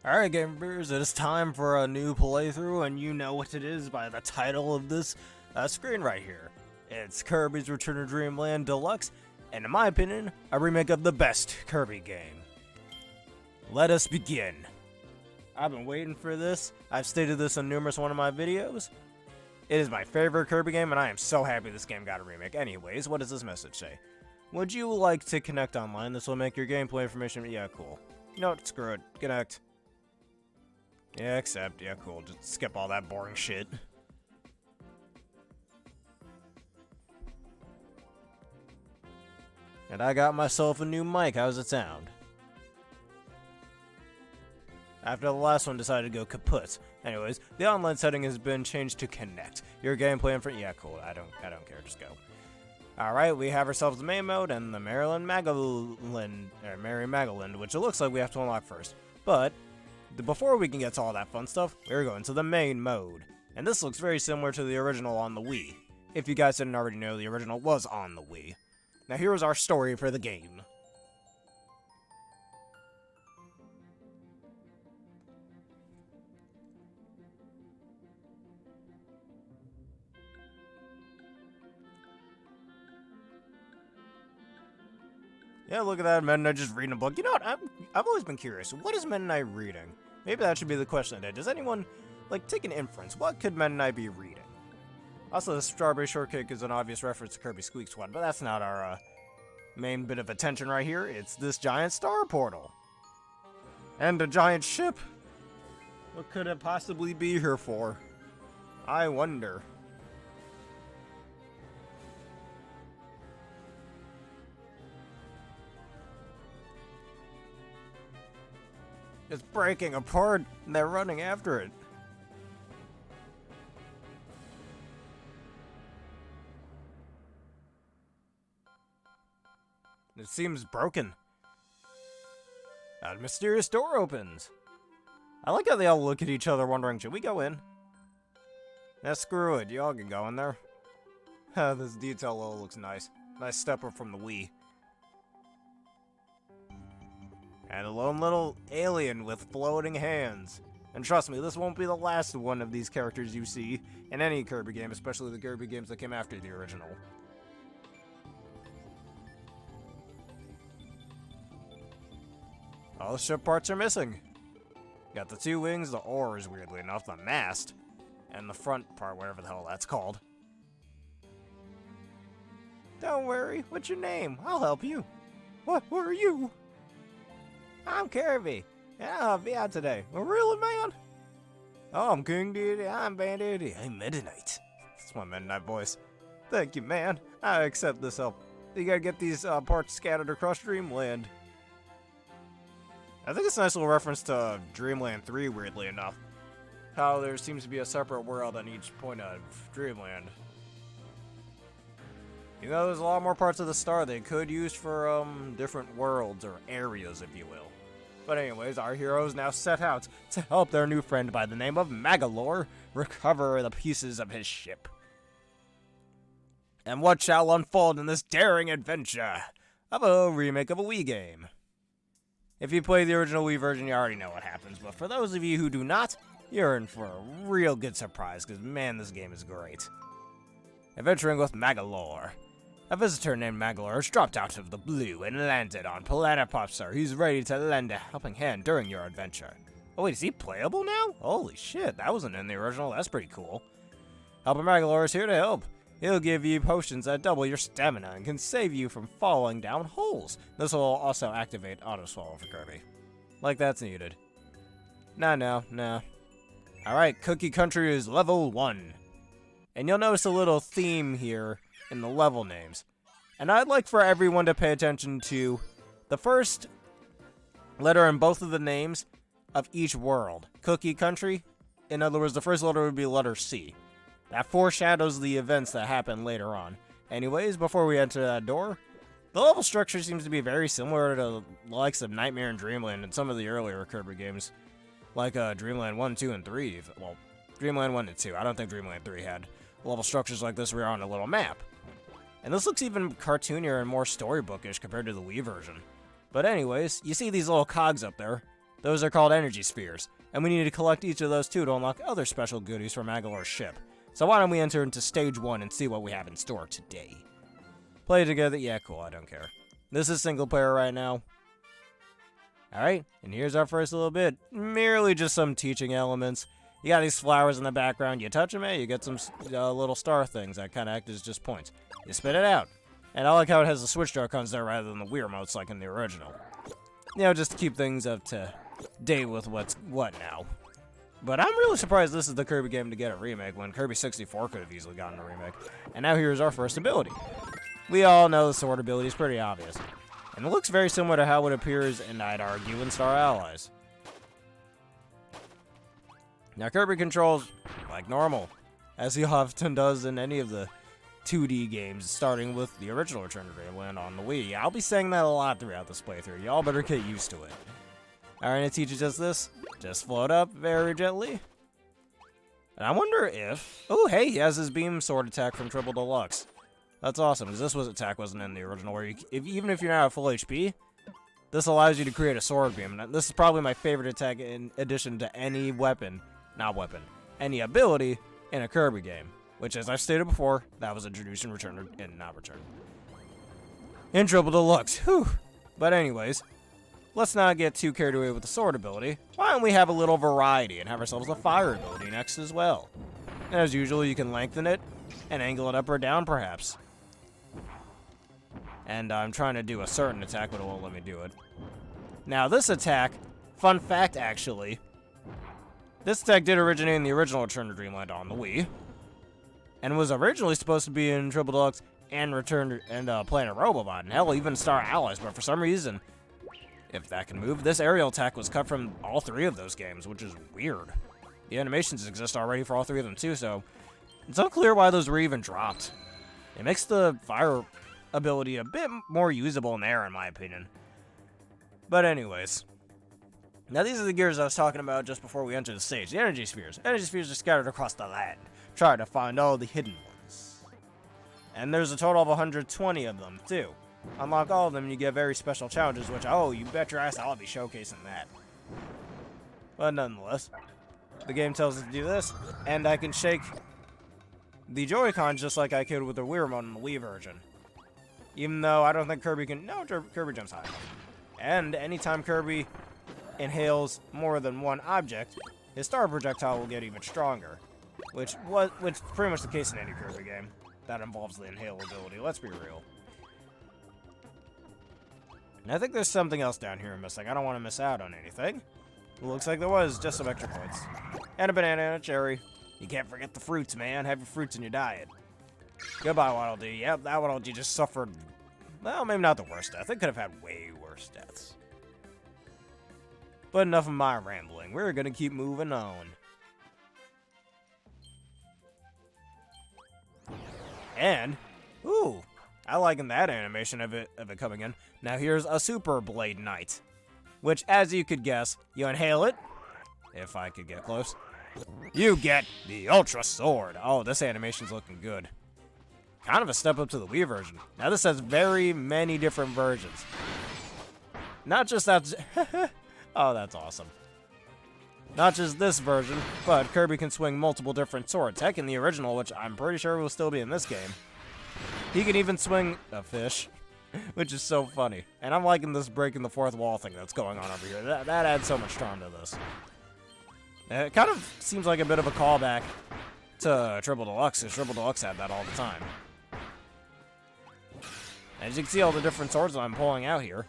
Alright gamers, it is time for a new playthrough, and you know what it is by the title of this screen right here. It's Kirby's Return to Dreamland Deluxe, and in my opinion, a remake of the best Kirby game. Let us begin. I've been waiting for this. I've stated this in numerous one of my videos. It is my favorite Kirby game, and I am so happy this game got a remake. Anyways, what does this message say? Would you like to connect online? This will make your gameplay information... Yeah, cool. You know what? Screw it. Connect. Yeah, accept. Yeah, cool. Just skip all that boring shit. And I got myself a new mic. How's it sound? After the last one decided to go kaput. Anyways, the online setting has been changed to connect. Your gameplay in front. Yeah, cool. I don't care. Just go. Alright, we have ourselves the main mode and the Merry Magolor, which it looks like we have to unlock first. But before we can get to all that fun stuff, we're going to the main mode. And this looks very similar to the original on the Wii. If you guys didn't already know, the original was on the Wii. Now here's our story for the game. Yeah, look at that, Meta Knight just reading a book. You know what, I've always been curious. What is Meta Knight reading? Maybe that should be the question today. Does anyone, take an inference? What could Meta Knight be reading? Also, the Strawberry Shortcake is an obvious reference to Kirby Squeak Squad, but that's not our, main bit of attention right here. It's this giant star portal. And a giant ship. What could it possibly be here for? I wonder. It's breaking apart, and they're running after it. It seems broken. A mysterious door opens. I like how they all look at each other wondering, should we go in? Nah, screw it, y'all can go in there. This detail level looks nice. Nice step up from the Wii. And a lone little alien with floating hands. And trust me, this won't be the last one of these characters you see in any Kirby game, especially the Kirby games that came after the original. All the ship parts are missing. Got the two wings, the oars, weirdly enough, the mast, and the front part, whatever the hell that's called. Don't worry, what's your name? I'll help you. What are you? I'm Kirby, and I'll help you out today. Oh, really, man? Oh, I'm King Dedede, I'm Bandana Waddle Dee, I'm Meta Knight. That's my Meta Knight voice. Thank you, man. I accept this help. You gotta get these parts scattered across Dreamland. I think it's a nice little reference to Dreamland 3, weirdly enough. How there seems to be a separate world on each point of Dreamland. You know, there's a lot more parts of the star they could use for, different worlds, or areas, if you will. But anyways, our heroes now set out to help their new friend by the name of Magolor recover the pieces of his ship. And what shall unfold in this daring adventure of a remake of a Wii game? If you play the original Wii version, you already know what happens, but for those of you who do not, you're in for a real good surprise, because man, this game is great. Adventuring with Magolor. A visitor named Magolor has dropped out of the blue and landed on Planet Popstar. He's ready to lend a helping hand during your adventure. Oh wait, is he playable now? Holy shit, that wasn't in the original. That's pretty cool. Helper Magolor is here to help. He'll give you potions that double your stamina and can save you from falling down holes. This will also activate Auto Swallow for Kirby. Like that's needed. No. Alright, Cookie Country is level 1. And you'll notice a little theme here in the level names. And I'd like for everyone to pay attention to the first letter in both of the names of each world. Cookie Country, in other words, the first letter would be letter C. That foreshadows the events that happen later on. Anyways, before we enter that door, the level structure seems to be very similar to the likes of Nightmare and Dreamland and some of the earlier Kirby games. Like Dreamland 1, 2, and 3. Well, Dreamland 1 and 2. I don't think Dreamland 3 had level structures like this where you're on a little map. And this looks even cartoonier and more storybookish compared to the Wii version. But anyways, you see these little cogs up there. Those are called energy spheres, and we need to collect each of those too to unlock other special goodies from Magolor's ship. So why don't we enter into stage 1 and see what we have in store today. Play together? Yeah, cool, I don't care. This is single player right now. Alright, and here's our first little bit. Merely just some teaching elements. You got these flowers in the background. You touch them, you get some little star things that kind of act as just points. You spit it out. And I like how it has the switch icons there rather than the Wii remotes like in the original. You know, just to keep things up to date with what's what now. But I'm really surprised this is the Kirby game to get a remake when Kirby 64 could have easily gotten a remake. And now here's our first ability. We all know the sword ability is pretty obvious. And it looks very similar to how it appears in, I'd argue, in Star Allies. Now Kirby controls like normal, as he often does in any of the 2D games, starting with the original Return to Dreamland on the Wii. I'll be saying that a lot throughout this playthrough. Y'all better get used to it. Alright, it teaches us this. Just float up very gently. And I wonder if... Oh, hey, he has his beam sword attack from Triple Deluxe. That's awesome, because this attack wasn't in the original, where even if you're not at full HP, this allows you to create a sword beam. And this is probably my favorite attack in addition to any weapon, any ability in a Kirby game. Which, as I've stated before, that was introduced in in Triple Deluxe. Whew. But anyways, let's not get too carried away with the sword ability. Why don't we have a little variety and have ourselves a fire ability next as well? And as usual, you can lengthen it and angle it up or down, perhaps. And I'm trying to do a certain attack, but it won't let me do it. Now, this attack, fun fact actually, this attack did originate in the original Return to Dreamland on the Wii. And was originally supposed to be in Triple Deluxe and Planet Robobot, and hell, even Star Allies, but for some reason, if that can move, this aerial attack was cut from all 3 of those games, which is weird. The animations exist already for all 3 of them too, so it's unclear why those were even dropped. It makes the fire ability a bit more usable in there, in my opinion. But anyways, now these are the gears I was talking about just before we entered the stage. The energy spheres. Energy spheres are scattered across the land. Try to find all the hidden ones. And there's a total of 120 of them, too. Unlock all of them and you get very special challenges, which, oh, you bet your ass I'll be showcasing that. But nonetheless, the game tells us to do this, and I can shake the Joy-Cons just like I could with the Wii remote in the Wii version. Even though I don't think Kirby can... No, Kirby jumps high enough. And anytime Kirby inhales more than one object, his star projectile will get even stronger. Which is pretty much the case in any Kirby game that involves the inhale ability, let's be real. And I think there's something else down here I'm missing. I don't want to miss out on anything. It looks like there was just some extra points. And a banana and a cherry. You can't forget the fruits, man. Have your fruits in your diet. Goodbye, Waddle Dee. Yep, that Waddle Dee just suffered, well, maybe not the worst death. It could have had way worse deaths. But enough of my rambling. We're gonna keep moving on. And, ooh, I liking that animation of it coming in. Now here's a Super Blade Knight, which, as you could guess, you inhale it, if I could get close, you get the Ultra Sword. Oh, this animation's looking good. Kind of a step up to the Wii version. Now this has very many different versions. Not just that, oh, that's awesome. Not just this version, but Kirby can swing multiple different swords. Heck, in the original, which I'm pretty sure will still be in this game, he can even swing a fish, which is so funny. And I'm liking this breaking the fourth wall thing that's going on over here. That adds so much charm to this. And it kind of seems like a bit of a callback to Triple Deluxe, because Triple Deluxe had that all the time. As you can see, all the different swords that I'm pulling out here.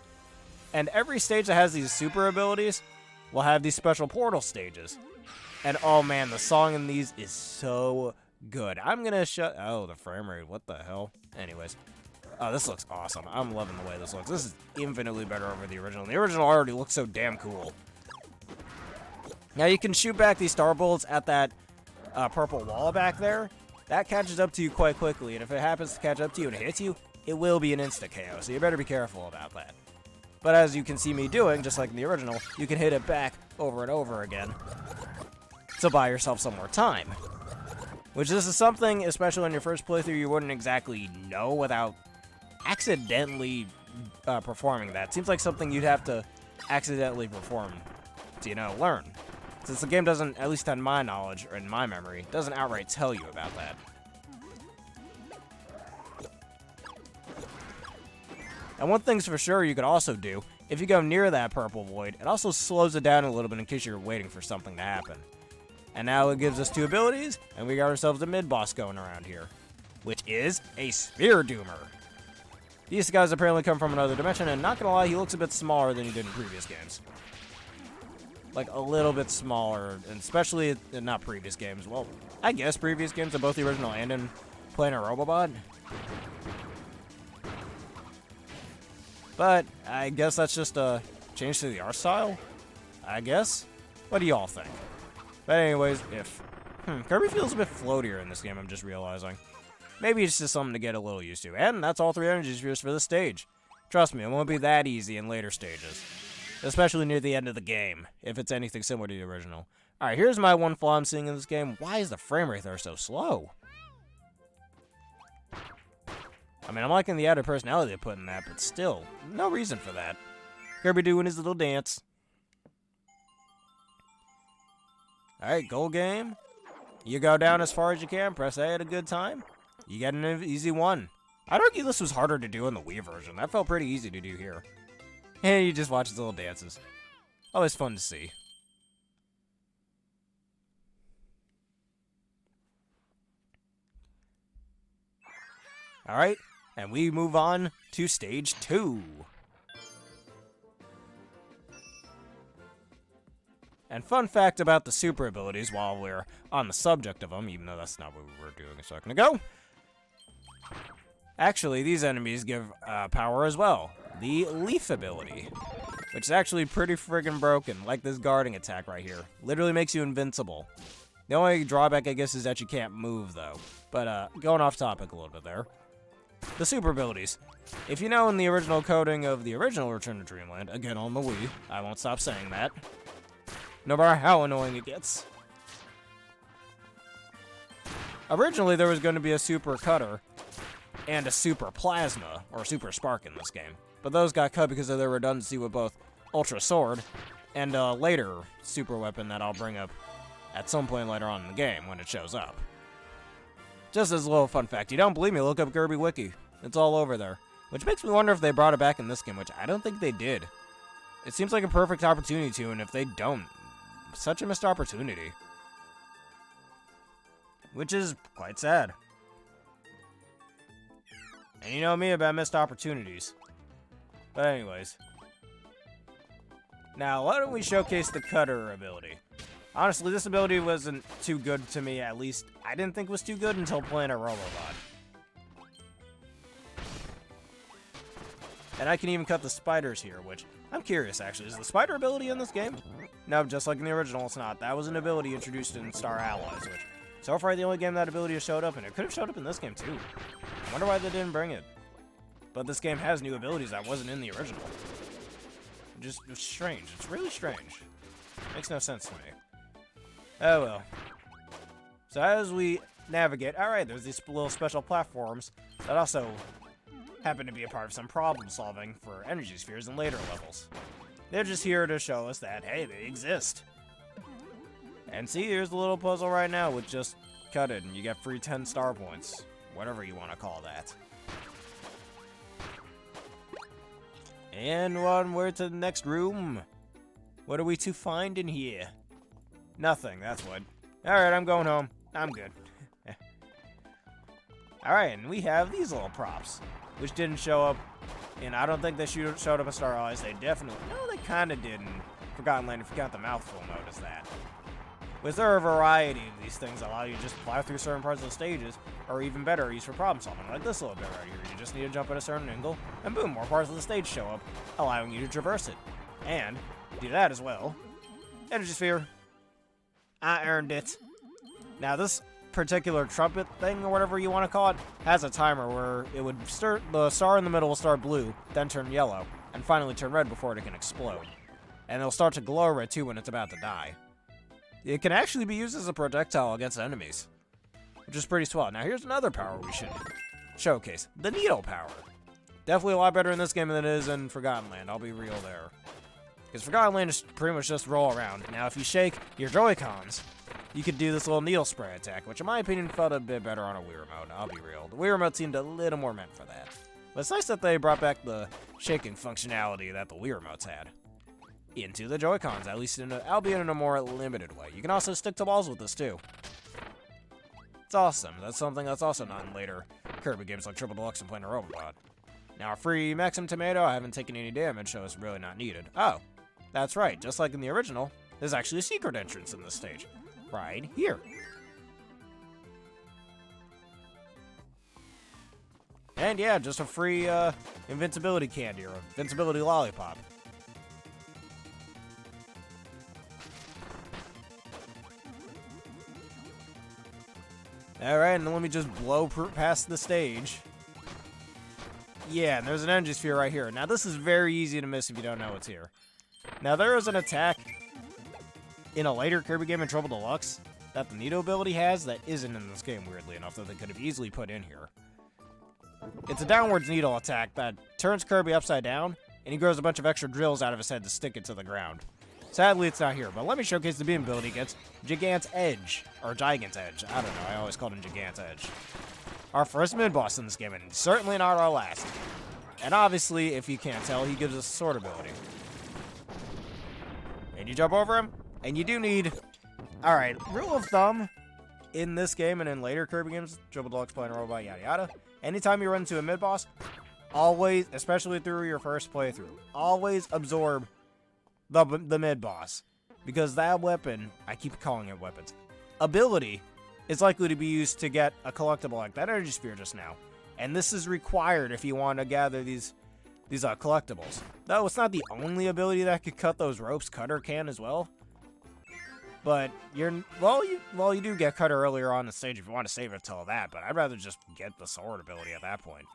And every stage that has these super abilities will have these special portal stages. And oh man, the song in these is so good. I'm gonna oh, the frame rate, what the hell? Anyways. Oh, this looks awesome. I'm loving the way this looks. This is infinitely better over the original. The original already looks so damn cool. Now you can shoot back these star bullets at that purple wall back there. That catches up to you quite quickly, and if it happens to catch up to you and it hits you, it will be an insta-KO, so you better be careful about that. But as you can see me doing, just like in the original, you can hit it back over and over again to buy yourself some more time. Which this is something, especially on your first playthrough, you wouldn't exactly know without accidentally performing that. Seems like something you'd have to accidentally perform to, you know, learn. Since the game doesn't, at least in my knowledge, or in my memory, doesn't outright tell you about that. And one thing's for sure you could also do, if you go near that purple void, it also slows it down a little bit in case you're waiting for something to happen. And now it gives us 2 abilities, and we got ourselves a mid-boss going around here, which is a Spear Doomer. These guys apparently come from another dimension, and not gonna lie, he looks a bit smaller than he did in previous games. Like, a little bit smaller, and especially in not previous games. Well, I guess previous games in both the original and in Planet Robobot. But I guess that's just a change to the art style, I guess. What do y'all think? But anyways, Kirby feels a bit floatier in this game, I'm just realizing. Maybe it's just something to get a little used to. And that's all 3 energy spheres for this stage. Trust me, it won't be that easy in later stages. Especially near the end of the game, if it's anything similar to the original. Alright, here's my one flaw I'm seeing in this game. Why is the frame rate there so slow? I mean, I'm liking the added personality they put in that, but still, no reason for that. Kirby doing his little dance. Alright, goal game. You go down as far as you can, press A at a good time. You get an easy one. I'd argue this was harder to do in the Wii version. That felt pretty easy to do here. And you just watch his little dances. Always fun to see. Alright, and we move on to stage 2. And fun fact about the super abilities while we're on the subject of them, even though that's not what we were doing a second ago. Actually, these enemies give power as well. The Leaf ability, which is actually pretty friggin' broken, like this guarding attack right here. Literally makes you invincible. The only drawback, I guess, is that you can't move, though. But, going off topic a little bit there. The super abilities. If you know in the original coding of the original Return to Dreamland, again on the Wii, I won't stop saying that, no matter how annoying it gets. Originally, there was going to be a Super Cutter and a Super Plasma, or Super Spark in this game. But those got cut because of their redundancy with both Ultra Sword and a later super weapon that I'll bring up at some point later on in the game when it shows up. Just as a little fun fact, you don't believe me, look up Kirby Wiki. It's all over there. Which makes me wonder if they brought it back in this game, which I don't think they did. It seems like a perfect opportunity to, and if they don't, such a missed opportunity. Which is quite sad. And you know me about missed opportunities. But anyways. Now, why don't we showcase the Cutter ability? Honestly, this ability wasn't too good to me, at least. I didn't think it was too good until Planet Robobot. And I can even cut the spiders here, which, I'm curious actually, is the spider ability in this game? No, just like in the original, it's not. That was an ability introduced in Star Allies, which, so far the only game that ability has showed up, and it could have showed up in this game too. I wonder why they didn't bring it. But this game has new abilities that wasn't in the original. It's strange. It's really strange. Makes no sense to me. Oh well. So as we navigate, alright, there's these little special platforms that also happen to be a part of some problem solving for energy spheres in later levels. They're just here to show us that, hey, they exist. And see, here's the little puzzle right now with just cut it and you get free 10 star points. Whatever you want to call that. And onward to the next room. What are we to find in here? Nothing, that's what. Alright, I'm going home. I'm good. Alright, and we have these little props, which didn't show up, and I don't think they showed up in Star Allies. They definitely, no, they kind of did in Forgotten Land. If you got the mouthful, notice that. Was there a variety of these things that allow you to just fly through certain parts of the stages, or even better, used for problem solving, like this little bit right here. You just need to jump at a certain angle, and boom, more parts of the stage show up, allowing you to traverse it. And, do that as well. Energy Sphere. I earned it. Now, this particular trumpet thing, or whatever you want to call it, has a timer where it would start, the star in the middle will start blue, then turn yellow, and finally turn red before it can explode. And it'll start to glow red too when it's about to die. It can actually be used as a projectile against enemies, which is pretty swell. Now here's another power we should showcase. The Needle power. Definitely a lot better in this game than it is in Forgotten Land, I'll be real there. Because Forgotten Land is pretty much just roll around. Now, if you shake your Joy-Cons, you could do this little needle spray attack, which in my opinion felt a bit better on a Wii Remote, I'll be real. The Wii Remote seemed a little more meant for that. But it's nice that they brought back the shaking functionality that the Wii Remotes had into the Joy-Cons, at least albeit in a more limited way. You can also stick to walls with this too. It's awesome. That's something that's also not in later Kirby games like Triple Deluxe and Planar Robobot. Now, a free Maxim Tomato, I haven't taken any damage, so it's really not needed. Oh, that's right. Just like in the original, there's actually a secret entrance in this stage. Right here. And yeah, just a free invincibility candy or invincibility lollipop. Alright, and then let me just blow past the stage. Yeah, and there's an energy sphere right here. Now, this is very easy to miss if you don't know what's here. Now, there is an attack in a later Kirby game in Triple Deluxe that the Nito ability has that isn't in this game, weirdly enough, that they could have easily put in here. It's a downwards needle attack that turns Kirby upside down, and he grows a bunch of extra drills out of his head to stick it to the ground. Sadly, it's not here, but let me showcase the beam ability against Gigant's Edge, or Gigant's Edge. I don't know, I always called him Gigant's Edge. Our first mid-boss in this game, and certainly not our last. And obviously, if you can't tell, he gives us a sword ability. And you jump over him, and you do need... Alright, rule of thumb, in this game and in later Kirby games, Triple Deluxe, Planar Robobot, yada yada, anytime you run into a mid-boss, always, especially through your first playthrough, always absorb the mid-boss. Because that weapon, I keep calling it weapons, ability is likely to be used to get a collectible like that energy sphere just now. And this is required if you want to gather these collectibles. Though it's not the only ability that could cut those ropes. Cutter can as well. But you do get Cutter earlier on the stage if you want to save it till that, but I'd rather just get the sword ability at that point.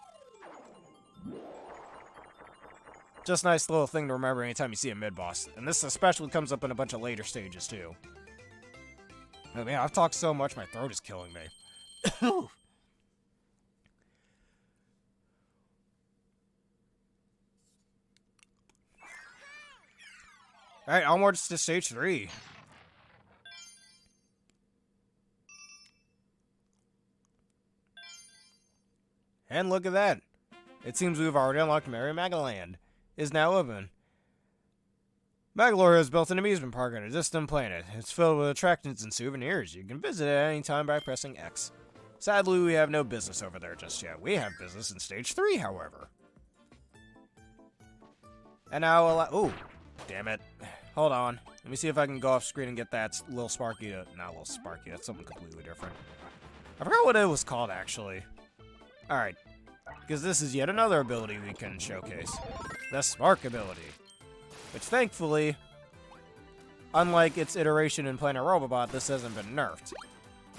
Just a nice little thing to remember anytime you see a mid-boss. And this especially comes up in a bunch of later stages too. Oh man, I've talked so much my throat is killing me. Alright, onwards to stage 3. And look at that. It seems we've already unlocked Merry Magoland. Is now open. Magolor has built an amusement park on a distant planet. It's filled with attractions and souvenirs. You can visit at any time by pressing X. Sadly, we have no business over there just yet. We have business in stage 3, however. And now, ooh, damn it. Hold on. Let me see if I can go off screen and get that little Sparky to... Not little Sparky, that's something completely different. I forgot what it was called, actually. Alright. Because this is yet another ability we can showcase. The Spark ability. Which, thankfully, unlike its iteration in Planar Robobot, this hasn't been nerfed.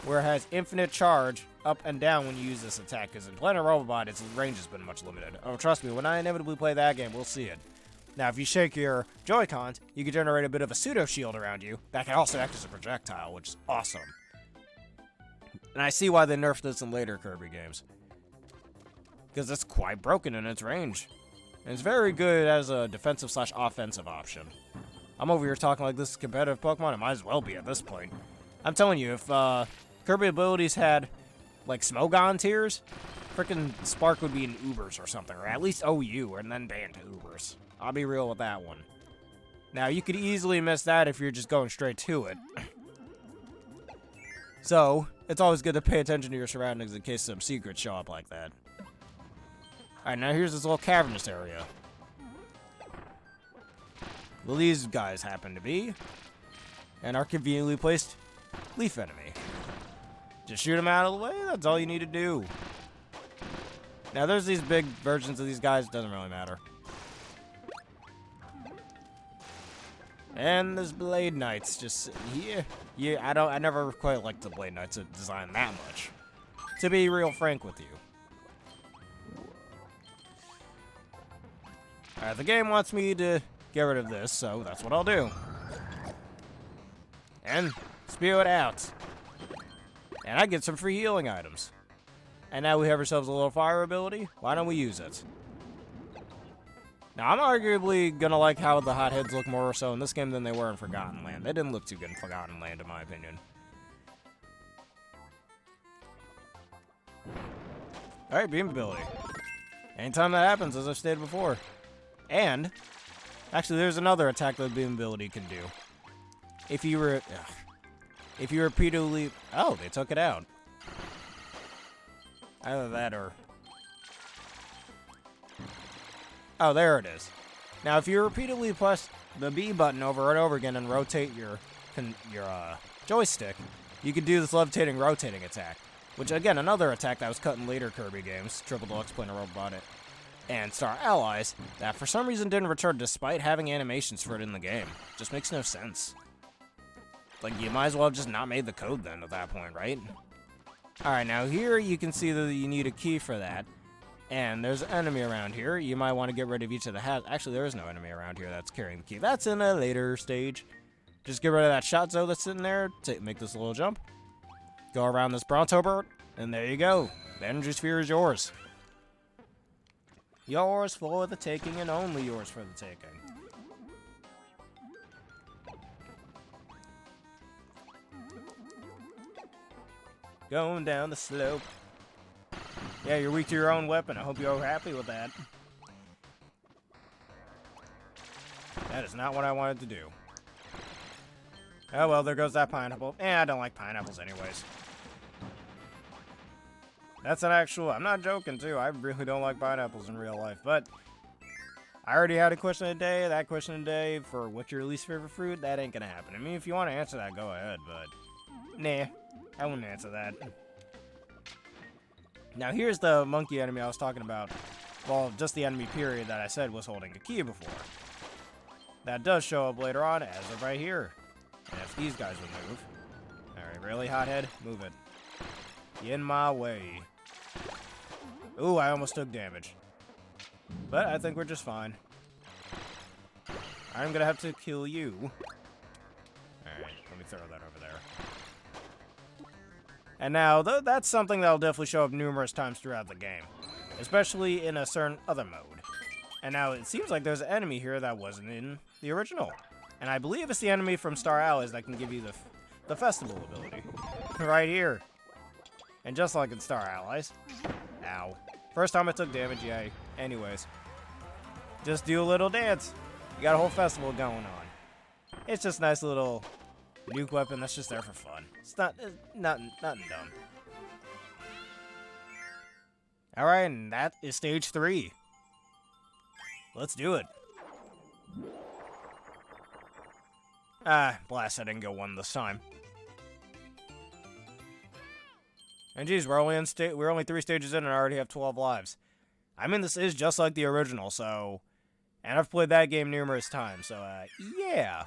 Where it has infinite charge up and down when you use this attack. Because in Planar Robobot, its range has been much limited. Oh, trust me, when I inevitably play that game, we'll see it. Now, if you shake your Joy-Cons, you can generate a bit of a pseudo-shield around you that can also act as a projectile, which is awesome. And I see why they nerfed this in later Kirby games. Because it's quite broken in its range. And it's very good as a defensive/offensive option. I'm over here talking like this is competitive Pokemon. It might as well be at this point. I'm telling you, if Kirby abilities had, like, Smogon tiers, frickin' Spark would be in Ubers or something. Or at least OU, and then banned to Ubers. I'll be real with that one. Now, you could easily miss that if you're just going straight to it. So, it's always good to pay attention to your surroundings in case some secrets show up like that. Alright, now here's this little cavernous area. Well, these guys happen to be. And our conveniently placed leaf enemy. Just shoot them out of the way, that's all you need to do. Now, there's these big versions of these guys, doesn't really matter. And there's Blade Knights just here. Yeah, I never quite liked the Blade Knights design that much. To be real frank with you. Alright, the game wants me to get rid of this, so that's what I'll do. And spew it out. And I get some free healing items. And now we have ourselves a little fire ability. Why don't we use it? Now, I'm arguably gonna like how the hotheads look more so in this game than they were in Forgotten Land. They didn't look too good in Forgotten Land, in my opinion. Alright, beam ability. Anytime that happens, as I've stated before. And, actually, there's another attack that beam ability can do. If you repeatedly... Oh, they took it out. Either that or... Oh, there it is. Now, if you repeatedly press the B button over and over again and rotate your joystick, you can do this levitating rotating attack. Which, again, another attack that was cut in later Kirby games, Triple Deluxe, Planar Robot, and Star Allies, that for some reason didn't return despite having animations for it in the game. Just makes no sense. Like, you might as well have just not made the code then at that point, right? Alright, now here you can see that you need a key for that. And there's an enemy around here. You might want to get rid of each of the hats. Actually, there is no enemy around here that's carrying the key. That's in a later stage. Just get rid of that shot zone that's sitting there. Make this little jump. Go around this Bronto bird. And there you go. The energy sphere is yours. Yours for the taking and only yours for the taking. Going down the slope. Yeah, you're weak to your own weapon. I hope you're happy with that. That is not what I wanted to do. Oh, well, there goes that pineapple. I don't like pineapples anyways. That's an actual... I'm not joking, too. I really don't like pineapples in real life. But I already had a question of the day. That question of the day for what's your least favorite fruit, that ain't gonna happen. I mean, if you want to answer that, go ahead. But, nah, I wouldn't answer that. Now, here's the monkey enemy I was talking about. Well, just the enemy period that I said was holding a key before. That does show up later on, as of right here. And if these guys would move. Alright, really, hothead? Move it. In my way. Ooh, I almost took damage. But I think we're just fine. I'm gonna have to kill you. Alright, let me throw that over there. And now, that's something that'll definitely show up numerous times throughout the game. Especially in a certain other mode. And now, it seems like there's an enemy here that wasn't in the original. And I believe it's the enemy from Star Allies that can give you the festival ability. Right here. And just like in Star Allies. Ow. First time I took damage, yay. Anyways. Just do a little dance. You got a whole festival going on. It's just a nice little... nuke weapon that's just there for fun. It's nothing dumb. Alright, and that is stage 3. Let's do it. Blast, I didn't go 1 this time. And geez, we're only 3 stages in and I already have 12 lives. I mean, this is just like the original, so... And I've played that game numerous times, so, yeah.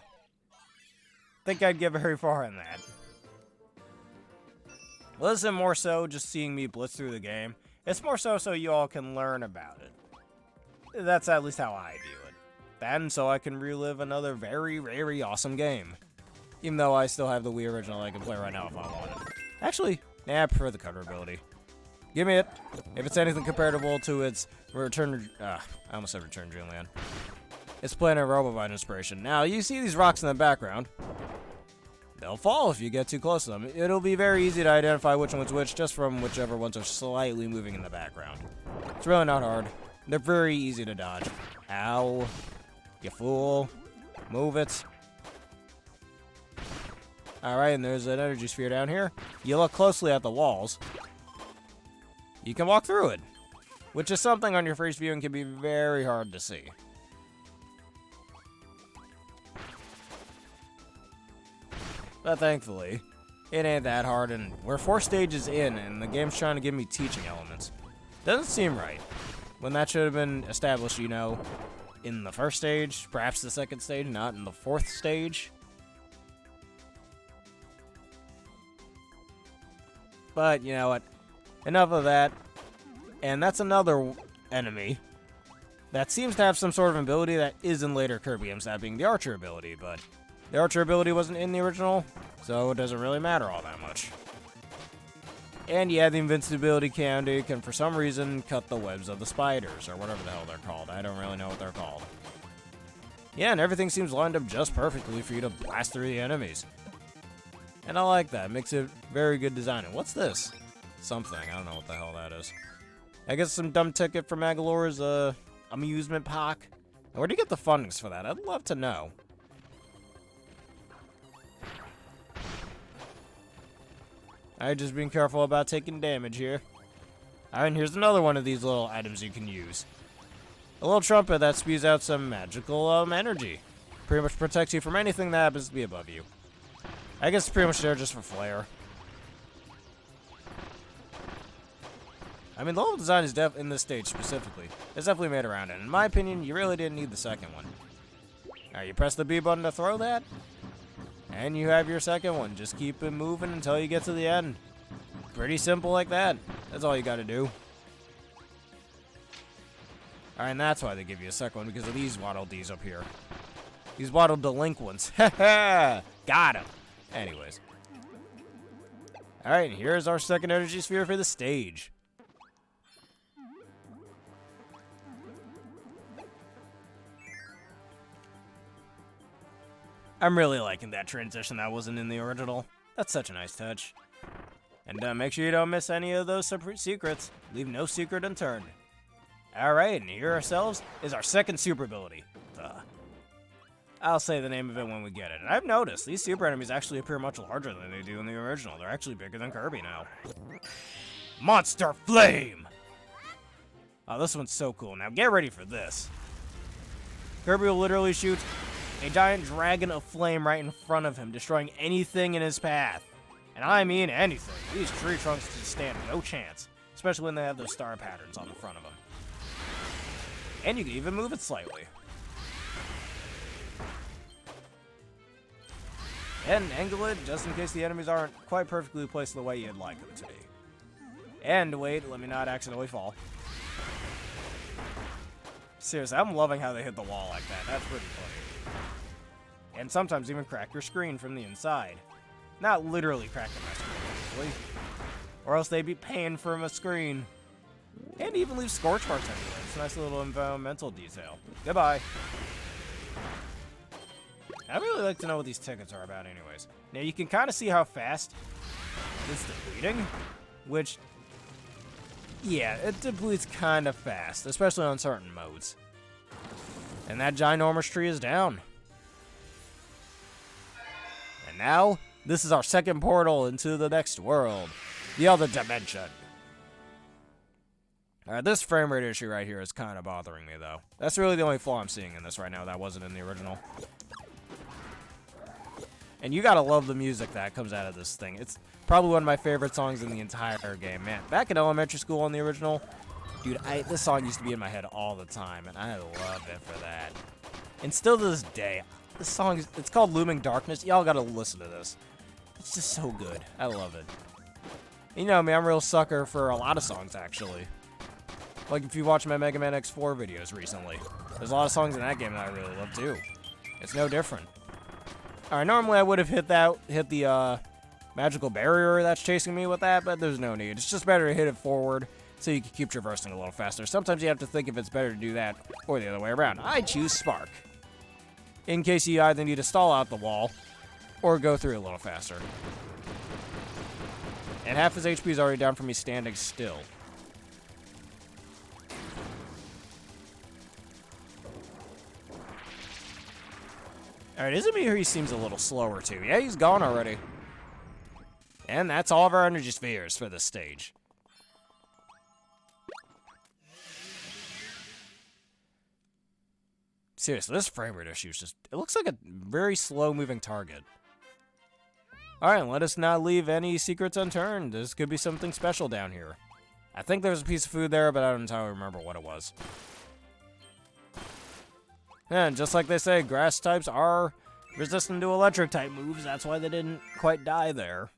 Think I'd get very far in that. Well, this isn't more so just seeing me blitz through the game. It's more so you all can learn about it. That's at least how I view it. That and so I can relive another very, very awesome game. Even though I still have the Wii original I can play right now if I want it. Actually, I prefer the cover ability. Give me it. If it's anything comparable to its Return... I almost said Return Dreamland. It's Planar Robot inspiration. Now, you see these rocks in the background. They'll fall if you get too close to them. It'll be very easy to identify which one's which just from whichever ones are slightly moving in the background. It's really not hard. They're very easy to dodge. Ow. You fool. Move it. Alright, and there's an energy sphere down here. You look closely at the walls. You can walk through it. Which is something on your first viewing can be very hard to see. But thankfully, it ain't that hard, and we're 4 stages in, and the game's trying to give me teaching elements. Doesn't seem right. When that should have been established, you know, in the first stage, perhaps the 2nd stage, not in the 4th stage. But, you know what, enough of that. And that's another enemy that seems to have some sort of ability that is in later Kirby games, that being the Archer ability, but... the Archer ability wasn't in the original, so it doesn't really matter all that much. And yeah, the invincibility candy can, for some reason, cut the webs of the spiders, or whatever the hell they're called. I don't really know what they're called. Yeah, and everything seems lined up just perfectly for you to blast through the enemies. And I like that. It makes it very good design. And what's this? Something. I don't know what the hell that is. I guess some dumb ticket for Magolor's amusement park. Where do you get the fundings for that? I'd love to know. Alright, just being careful about taking damage here. Alright, and here's another one of these little items you can use. A little trumpet that spews out some magical energy. Pretty much protects you from anything that happens to be above you. I guess it's pretty much there just for flair. I mean, the level design is in this stage specifically. It's definitely made around it. In my opinion, you really didn't need the second one. Alright, you press the B button to throw that. And you have your second one. Just keep it moving until you get to the end. Pretty simple like that. That's all you gotta do. Alright, and that's why they give you a second one, because of these Waddle Dees up here. These Waddle Delinquents. Haha! Got him! Anyways. Alright, here's our second energy sphere for the stage. I'm really liking that transition that wasn't in the original. That's such a nice touch. And make sure you don't miss any of those secrets. Leave no secret unturned. Alright, and here ourselves is our second super ability. I'll say the name of it when we get it. And I've noticed, these super enemies actually appear much larger than they do in the original. They're actually bigger than Kirby now. Monster Flame! Oh, this one's so cool. Now get ready for this. Kirby will literally shoot a giant dragon of flame right in front of him, destroying anything in his path. And I mean anything. These tree trunks just stand no chance, especially when they have those star patterns on the front of them. And you can even move it slightly. And angle it just in case the enemies aren't quite perfectly placed the way you'd like them to be. And wait, let me not accidentally fall. Seriously, I'm loving how they hit the wall like that. That's pretty funny. And sometimes even crack your screen from the inside. Not literally cracking my screen, obviously. Or else they'd be paying for a screen. And even leave scorch marks everywhere. It's a nice little environmental detail. Goodbye. I'd really like to know what these tickets are about anyways. Now you can kind of see how fast it's depleting. Which, yeah, it depletes kind of fast. Especially on certain modes. And that ginormous tree is down. And now, this is our second portal into the next world. The other dimension. Alright, this frame rate issue right here is kind of bothering me, though. That's really the only flaw I'm seeing in this right now that wasn't in the original. And you gotta love the music that comes out of this thing. It's probably one of my favorite songs in the entire game, man. Back in elementary school on the original, dude, this song used to be in my head all the time, and I loved it for that. And still to this day, this song, it's called Looming Darkness. Y'all gotta listen to this. It's just so good. I love it. You know me, I'm a real sucker for a lot of songs, actually. Like if you watch my Mega Man X4 videos recently. There's a lot of songs in that game that I really love, too. It's no different. Alright, normally I would have hit the magical barrier that's chasing me with that, but there's no need. It's just better to hit it forward so you can keep traversing a little faster. Sometimes you have to think if it's better to do that or the other way around. I choose Spark. In case you either need to stall out the wall or go through a little faster. And half his HP is already down from me standing still. Alright, Izumi, he seems a little slower too. Yeah, he's gone already. And that's all of our energy spheres for this stage. Seriously, this frame rate issue is just, it looks like a very slow-moving target. Alright, let us not leave any secrets unturned. This could be something special down here. I think there's a piece of food there, but I don't entirely remember what it was. And just like they say, grass types are resistant to electric type moves. That's why they didn't quite die there.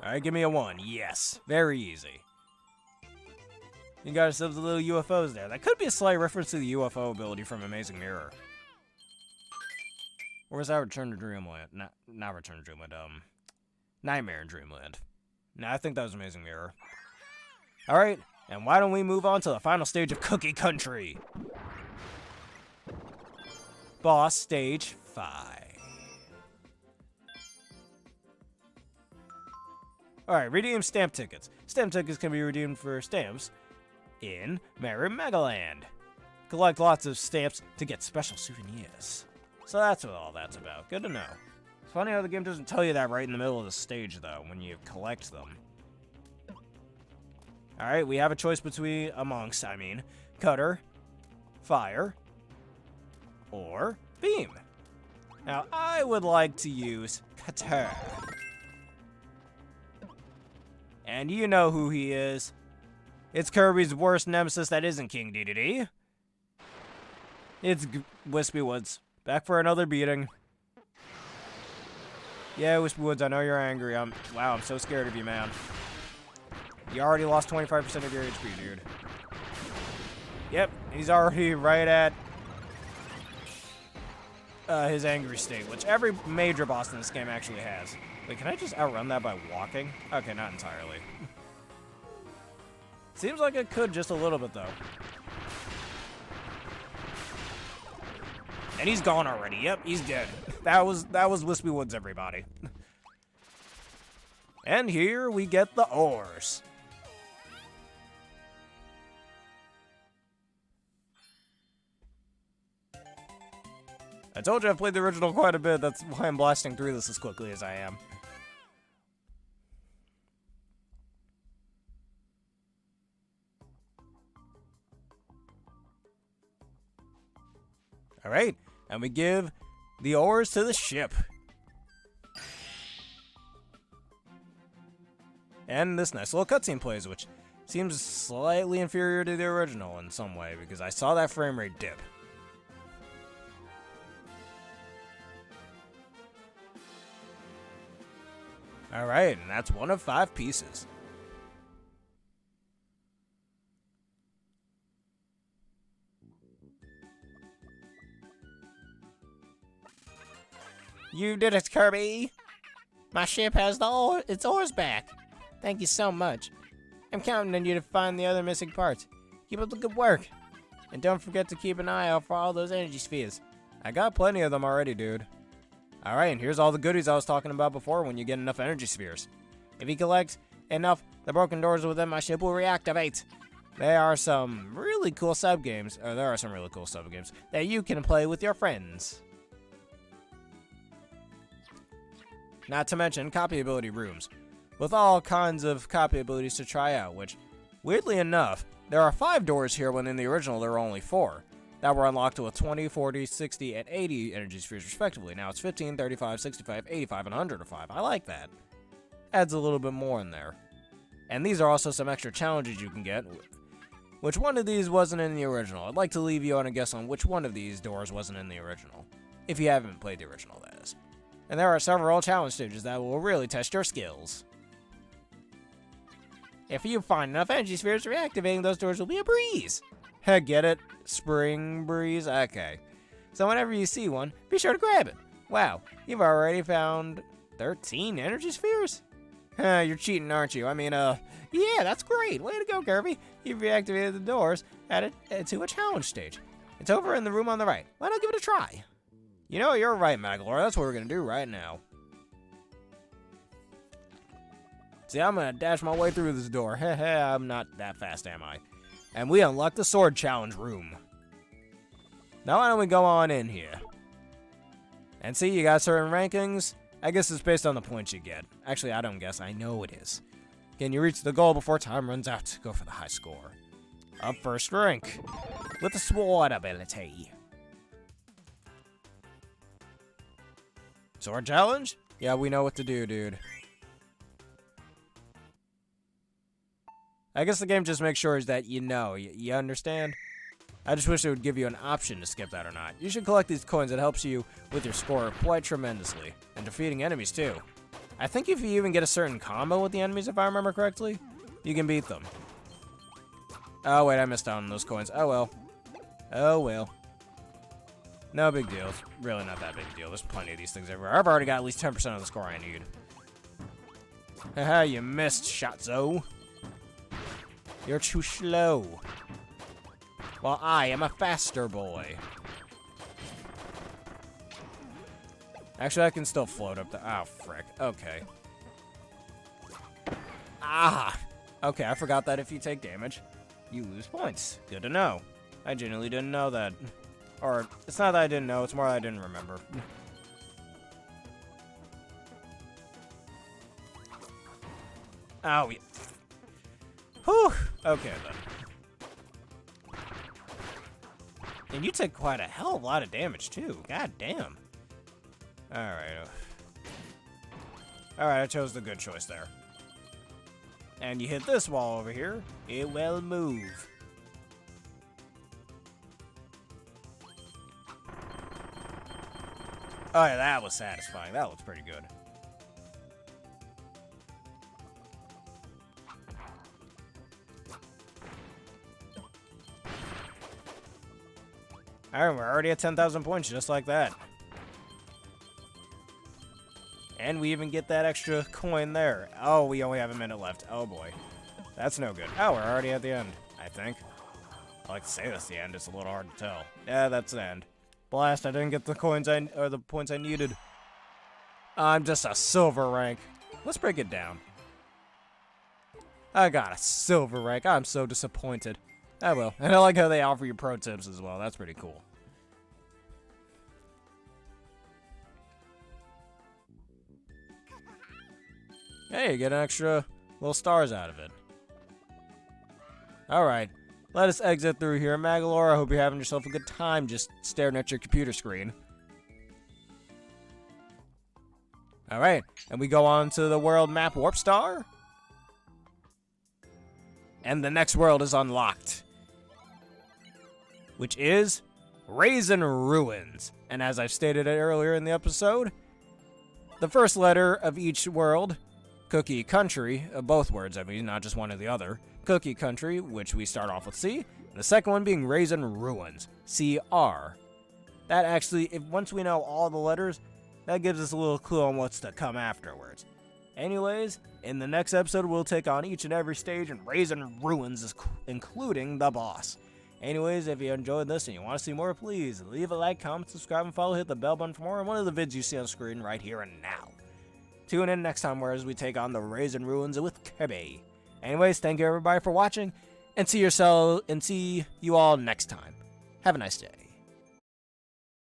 Alright, give me a 1. Yes. Very easy. You got ourselves a little UFOs there. That could be a slight reference to the UFO ability from Amazing Mirror. Or was that Return to Dreamland? Not Return to Dreamland, Nightmare in Dreamland. No, I think that was Amazing Mirror. Alright, and why don't we move on to the final stage of Cookie Country? Boss Stage 5. Alright, redeem stamp tickets. Stamp tickets can be redeemed for stamps in Merry Megaland. Collect lots of stamps to get special souvenirs. So that's what all that's about. Good to know. It's funny how the game doesn't tell you that right in the middle of the stage, though, when you collect them. Alright, we have a choice amongst Cutter, Fire, or Beam. Now, I would like to use Cutter. And you know who he is. It's Kirby's worst nemesis that isn't King Dedede. It's Wispy Woods. Back for another beating. Yeah, Wispy Woods, I know you're angry. Wow, I'm so scared of you, man. You already lost 25% of your HP, dude. Yep, he's already right at his angry state, which every major boss in this game actually has. Wait, can I just outrun that by walking? Okay, not entirely. Seems like it could just a little bit, though. And he's gone already. Yep, he's dead. That was Wispy Woods, everybody. And here we get the ores. I told you I've played the original quite a bit. That's why I'm blasting through this as quickly as I am. Alright, and we give the ores to the ship. And this nice little cutscene plays, which seems slightly inferior to the original in some way, because I saw that frame rate dip. Alright, and that's one of 5 pieces. You did it, Kirby! My ship has its ores back. Thank you so much. I'm counting on you to find the other missing parts. Keep up the good work. And don't forget to keep an eye out for all those energy spheres. I got plenty of them already, dude. Alright, and here's all the goodies I was talking about before when you get enough energy spheres. If you collect enough, the broken doors within my ship will reactivate. There are some really cool sub-games that you can play with your friends. Not to mention copy ability rooms, with all kinds of copy abilities to try out, which, weirdly enough, there are 5 doors here when in the original there were only 4, that were unlocked with 20, 40, 60, and 80 energy spheres respectively. Now it's 15, 35, 65, 85, and 105. I like that. Adds a little bit more in there. And these are also some extra challenges you can get. Which one of these wasn't in the original? I'd like to leave you on a guess on which one of these doors wasn't in the original. If you haven't played the original, that is. And there are several challenge stages that will really test your skills. If you find enough energy spheres, reactivating those doors will be a breeze. Get it? Spring breeze? Okay. So whenever you see one, be sure to grab it. Wow, you've already found 13 energy spheres? You're cheating, aren't you? Yeah, that's great. Way to go, Kirby. You've reactivated the doors to a challenge stage. It's over in the room on the right. Why not give it a try? You know, you're right, Magolor. That's what we're going to do right now. See, I'm going to dash my way through this door. I'm not that fast, am I? And we unlock the sword challenge room. Now why don't we go on in here? And see, you got certain rankings. I guess it's based on the points you get. Actually, I don't guess. I know it is. Can you reach the goal before time runs out? Go for the high score. Up first rank. With the sword ability. Sword challenge? Yeah, we know what to do, dude. I guess the game just makes sure that you know. You understand? I just wish it would give you an option to skip that or not. You should collect these coins. It helps you with your score quite tremendously. And defeating enemies, too. I think if you even get a certain combo with the enemies, if I remember correctly, you can beat them. Oh, wait, I missed out on those coins. Oh, well. Oh, well. No big deal. It's really not that big a deal. There's plenty of these things everywhere. I've already got at least 10% of the score I need. Haha, you missed, Shotzo. You're too slow. Well, I am a faster boy. Actually, I can still float up the... Oh, frick. Okay. Ah! Okay, I forgot that if you take damage, you lose points. Good to know. I genuinely didn't know that. Or, it's not that I didn't know, it's more that I didn't remember. Oh, yeah. Whew! Okay, then. And you take quite a hell of a lot of damage, too. God damn. Alright. Alright, I chose the good choice there. And you hit this wall over here, it will move. Oh yeah, that was satisfying. That looks pretty good. Alright, we're already at 10,000 points just like that. And we even get that extra coin there. Oh, we only have a minute left. Oh boy. That's no good. Oh, we're already at the end, I think. I like to say that's the end, it's a little hard to tell. Yeah, that's the end. Blast, I didn't get the coins or the points I needed. I'm just a silver rank. Let's break it down. I got a silver rank. I'm so disappointed. I will. And I like how they offer you pro tips as well. That's pretty cool. Hey, you get an extra little stars out of it. Alright, let us exit through here. Magolor, I hope you're having yourself a good time just staring at your computer screen. Alright, and we go on to the world map Warp Star. And the next world is unlocked, which is Raisin Ruins. And as I've stated earlier in the episode, the first letter of each world, Cookie Country, both words, I mean, not just one or the other. Cookie Country, which we start off with C, and the second one being Raisin Ruins, CR. That actually, once we know all the letters, that gives us a little clue on what's to come afterwards. Anyways, in the next episode, we'll take on each and every stage in Raisin Ruins, including the boss. Anyways, if you enjoyed this and you want to see more, please leave a like, comment, subscribe, and follow. Hit the bell button for more, and one of the vids you see on screen right here and now. Tune in next time whereas we take on the Raisin Ruins with Kirby. Anyways, thank you everybody for watching, and see you all next time. Have a nice day.